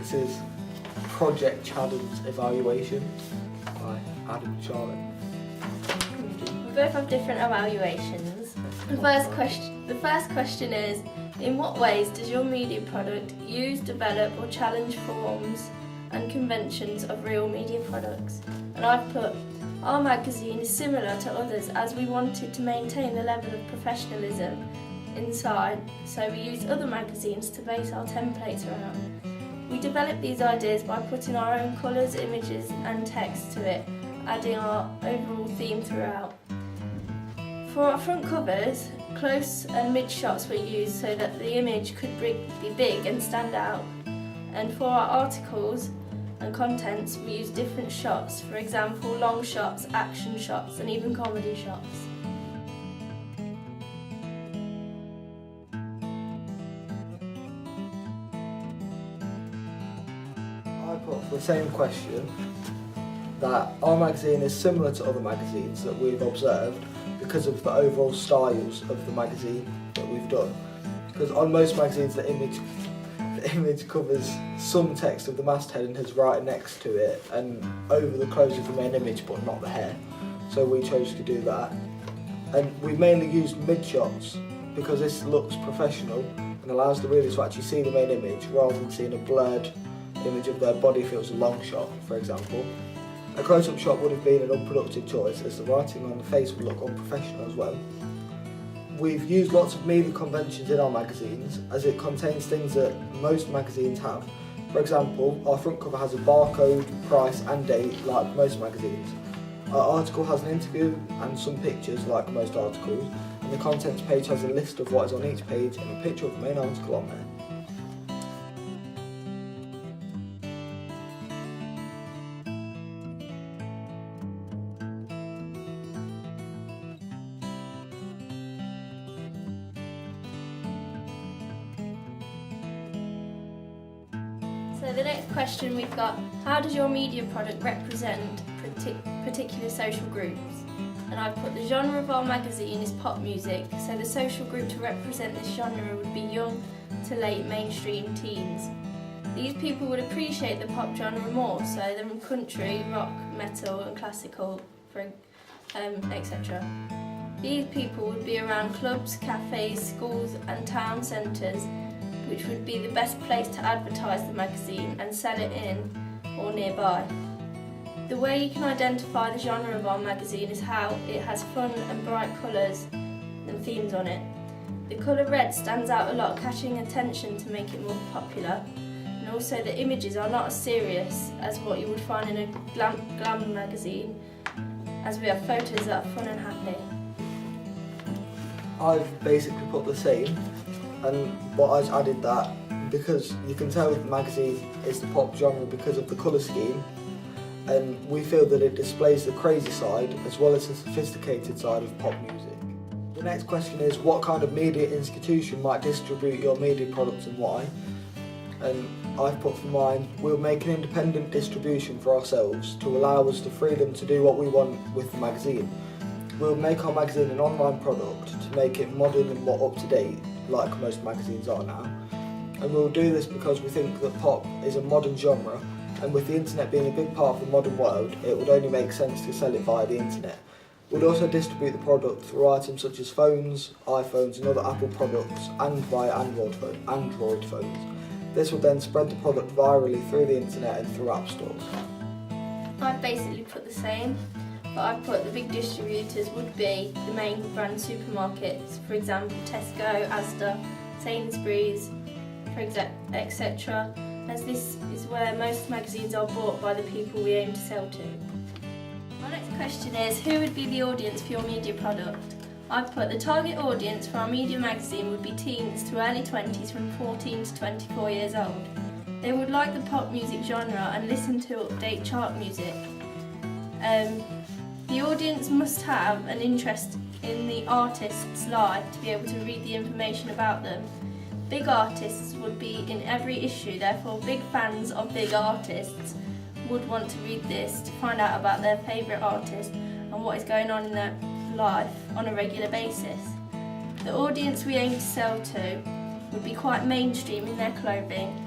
This is Project Chadden's evaluation by Adam Charlotte. We both have different evaluations. The first question is, in what ways does your media product use, develop or challenge forms and conventions of real media products? And I've put, our magazine is similar to others as we wanted to maintain the level of professionalism inside, so we used other magazines to base our templates around. We developed these ideas by putting our own colours, images and text to it, adding our overall theme throughout. For our front covers, close and mid shots were used so that the image could be big and stand out. And for our articles and contents, we used different shots, for example, long shots, action shots and even comedy shots. I put for the same question that our magazine is similar to other magazines that we've observed because of the overall styles of the magazine that we've done. Because on most magazines the image covers some text of the masthead and has writing next to it and over the clothes of the main image but not the hair. So we chose to do that. And we mainly used mid shots because this looks professional and allows the readers to actually see the main image rather than seeing a blurred image of their body if it was a long shot, for example. A close-up shot would have been an unproductive choice as the writing on the face would look unprofessional as well. We've used lots of media conventions in our magazines as it contains things that most magazines have. For example, our front cover has a barcode, price and date like most magazines. Our article has an interview and some pictures like most articles, and the contents page has a list of what is on each page and a picture of the main article on there. So the next question we've got, how does your media product represent particular social groups? And I've put the genre of our magazine is pop music, so the social group to represent this genre would be young to late mainstream teens. These people would appreciate the pop genre more so than country, rock, metal and classical, etc. These people would be around clubs, cafes, schools and town centres, which would be the best place to advertise the magazine and sell it in or nearby. The way you can identify the genre of our magazine is how it has fun and bright colours and themes on it. The colour red stands out a lot, catching attention to make it more popular, and also the images are not as serious as what you would find in a glam magazine, as we have photos that are fun and happy. I've basically put the same, but I've added that because you can tell the magazine is the pop genre because of the colour scheme, and we feel that it displays the crazy side as well as the sophisticated side of pop music. The next question is, what kind of media institution might distribute your media products and why? And I've put for mine, we'll make an independent distribution for ourselves to allow us the freedom to do what we want with the magazine. We'll make our magazine an online product to make it modern and more up to date, like most magazines are now. And we'll do this because we think that pop is a modern genre, and with the internet being a big part of the modern world, it would only make sense to sell it via the internet. We'll also distribute the product through items such as phones, iPhones and other Apple products, and via Android phones. This will then spread the product virally through the internet and through app stores. I've basically put the same, but I've put the big distributors would be the main brand supermarkets, for example Tesco, Asda, Sainsbury's, etc., as this is where most magazines are bought by the people we aim to sell to. Our next question is, who would be the audience for your media product? I've put the target audience for our media magazine would be teens to early 20s from 14 to 24 years old. They would like the pop music genre and listen to update chart music. The audience must have an interest in the artist's life to be able to read the information about them. Big artists would be in every issue, therefore big fans of big artists would want to read this to find out about their favourite artist and what is going on in their life on a regular basis. The audience we aim to sell to would be quite mainstream in their clothing,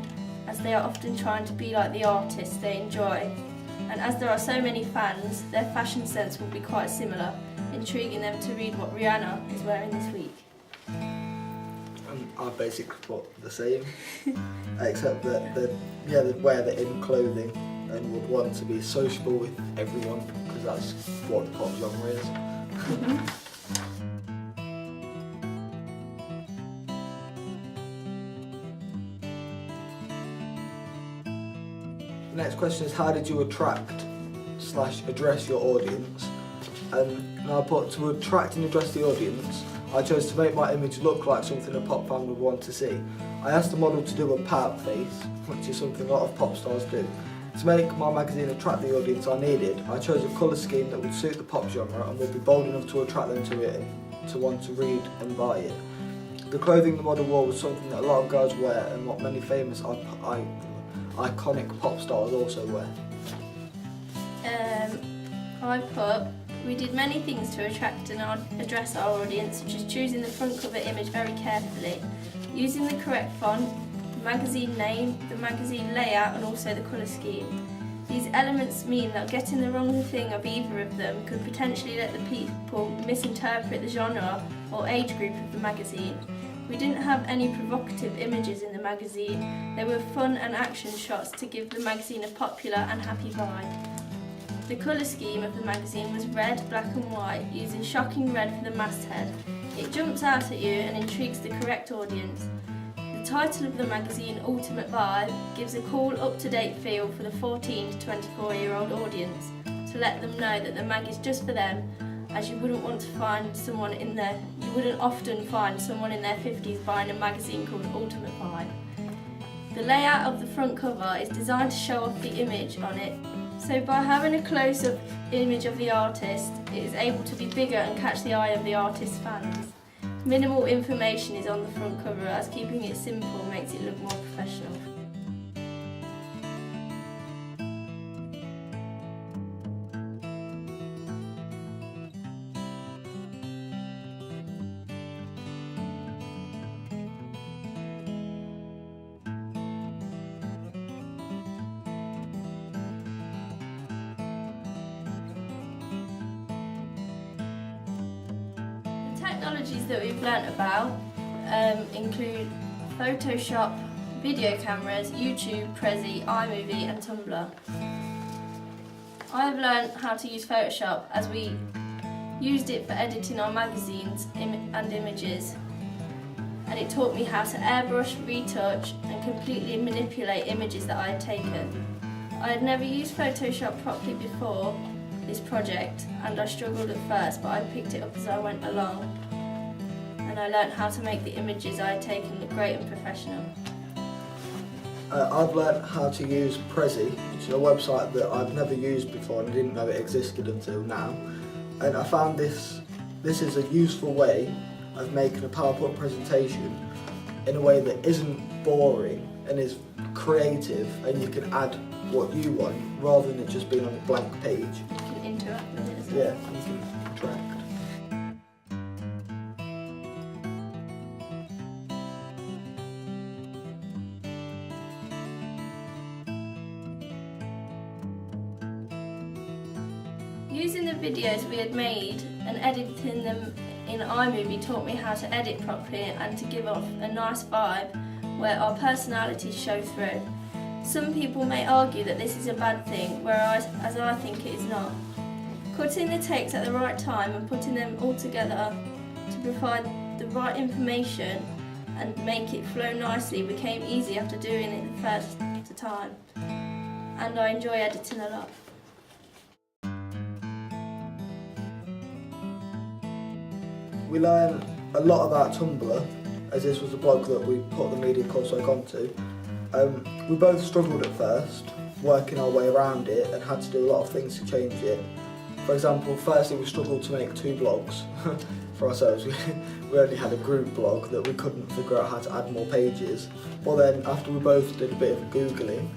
as as they are often trying to be like the artists they enjoy. And as there are so many fans, their fashion sense will be quite similar, intriguing them to read what Rihanna is wearing this week. I basically thought the same, except that they'd wear the in clothing and would want to be sociable with everyone, because that's what the pop genre is. The next question is, how did you attract/address your audience? And I put, to attract and address the audience, I chose to make my image look like something a pop fan would want to see. I asked the model to do a pout face, which is something a lot of pop stars do. To make my magazine attract the audience I needed, I chose a colour scheme that would suit the pop genre and would be bold enough to attract them to it and to want to read and buy it. The clothing the model wore was something that a lot of girls wear and what many famous iconic pop stars also wear. I put, we did many things to attract and address our audience, such as choosing the front cover image very carefully, using the correct font, the magazine name, the magazine layout and also the colour scheme. These elements mean that getting the wrong thing of either of them could potentially let the people misinterpret the genre or age group of the magazine. We didn't have any provocative images in the magazine. They were fun and action shots to give the magazine a popular and happy vibe. The colour scheme of the magazine was red, black and white, using shocking red for the masthead. It jumps out at you and intrigues the correct audience. The title of the magazine, Ultimate Vibe, gives a cool, up-to-date feel for the 14 to 24-year-old audience, to let them know that the mag is just for them, as you wouldn't often find someone in their 50s buying a magazine called Ultimate Vibe. The layout of the front cover is designed to show off the image on it, so by having a close-up image of the artist, it is able to be bigger and catch the eye of the artist's fans. Minimal information is on the front cover, as keeping it simple makes it look more professional. Technologies that we've learnt about include Photoshop, video cameras, YouTube, Prezi, iMovie and Tumblr. I have learnt how to use Photoshop as we used it for editing our magazines and images, and it taught me how to airbrush, retouch and completely manipulate images that I had taken. I had never used Photoshop properly before this project and I struggled at first, but I picked it up as I went along and I learnt how to make the images I had taken look great and professional. I've learnt how to use Prezi, which is a website that I've never used before and I didn't know it existed until now. And I found this is a useful way of making a PowerPoint presentation in a way that isn't boring and is creative, and you can add what you want rather than it just being on a blank page. You can interact with it as well. Yeah, you can interact. Using the videos we had made and editing them in iMovie taught me how to edit properly and to give off a nice vibe where our personalities show through. Some people may argue that this is a bad thing, whereas I think it is not. Cutting the takes at the right time and putting them all together to provide the right information and make it flow nicely became easy after doing it the first time, and I enjoy editing a lot. We learned a lot about Tumblr, as this was a blog that we put the media course work onto. We both struggled at first, working our way around it, and had to do a lot of things to change it. For example, firstly we struggled to make 2 blogs for ourselves. We only had a group blog that we couldn't figure out how to add more pages. But then after we both did a bit of Googling,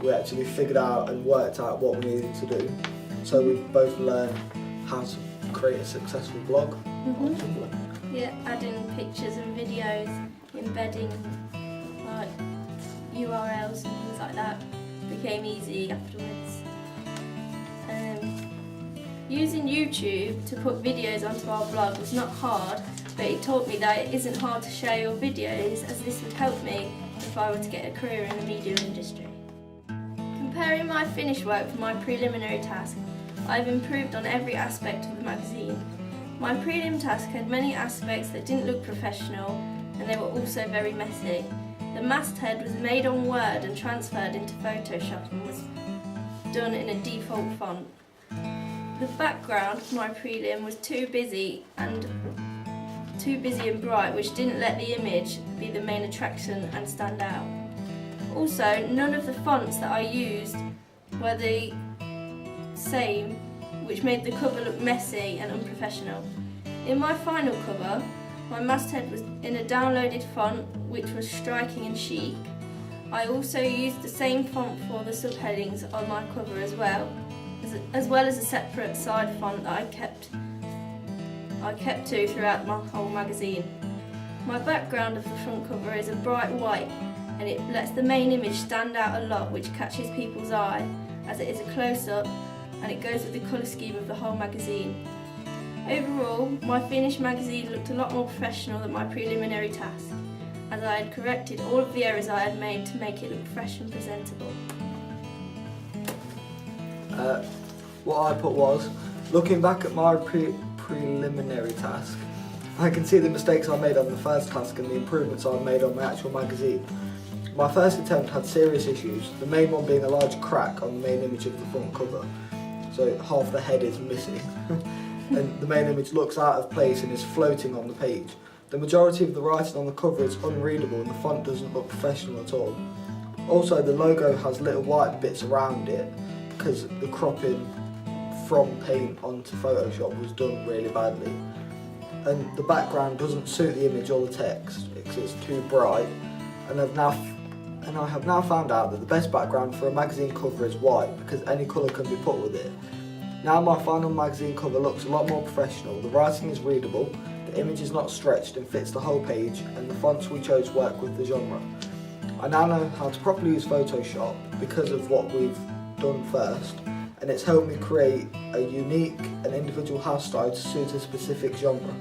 we actually figured out and worked out what we needed to do. So we both learned how to create a successful blog on Tumblr. Yeah, adding pictures and videos, embedding URLs and things like that became easy afterwards. Using YouTube to put videos onto our blog was not hard, but it taught me that it isn't hard to share your videos, as this would help me if I were to get a career in the media industry. Comparing my finished work with my preliminary task, I've improved on every aspect of the magazine. My prelim task had many aspects that didn't look professional, and they were also very messy. The masthead was made on Word and transferred into Photoshop and was done in a default font. The background of my prelim was too busy and bright, which didn't let the image be the main attraction and stand out. Also, none of the fonts that I used were the same, which made the cover look messy and unprofessional. In my final cover, my masthead was in a downloaded font which was striking and chic. I also used the same font for the subheadings on my cover as well as a separate side font that I kept to throughout my whole magazine. My background of the front cover is a bright white, and it lets the main image stand out a lot, which catches people's eye as it is a close-up and it goes with the colour scheme of the whole magazine. Overall, my finished magazine looked a lot more professional than my preliminary task, as I had corrected all of the errors I had made to make it look fresh and presentable. What I put was, looking back at my preliminary task, I can see the mistakes I made on the first task and the improvements I've made on my actual magazine. My first attempt had serious issues, the main one being a large crack on the main image of the front cover, so half the head is missing, and the main image looks out of place and is floating on the page. The majority of the writing on the cover is unreadable and the font doesn't look professional at all. Also, the logo has little white bits around it because the cropping from paint onto Photoshop was done really badly. And the background doesn't suit the image or the text because it's too bright. And I have now found out that the best background for a magazine cover is white because any colour can be put with it. Now my final magazine cover looks a lot more professional, the writing is readable, the image is not stretched and fits the whole page, and the fonts we chose work with the genre. I now know how to properly use Photoshop because of what we've done first, and it's helped me create a unique and individual house style to suit a specific genre.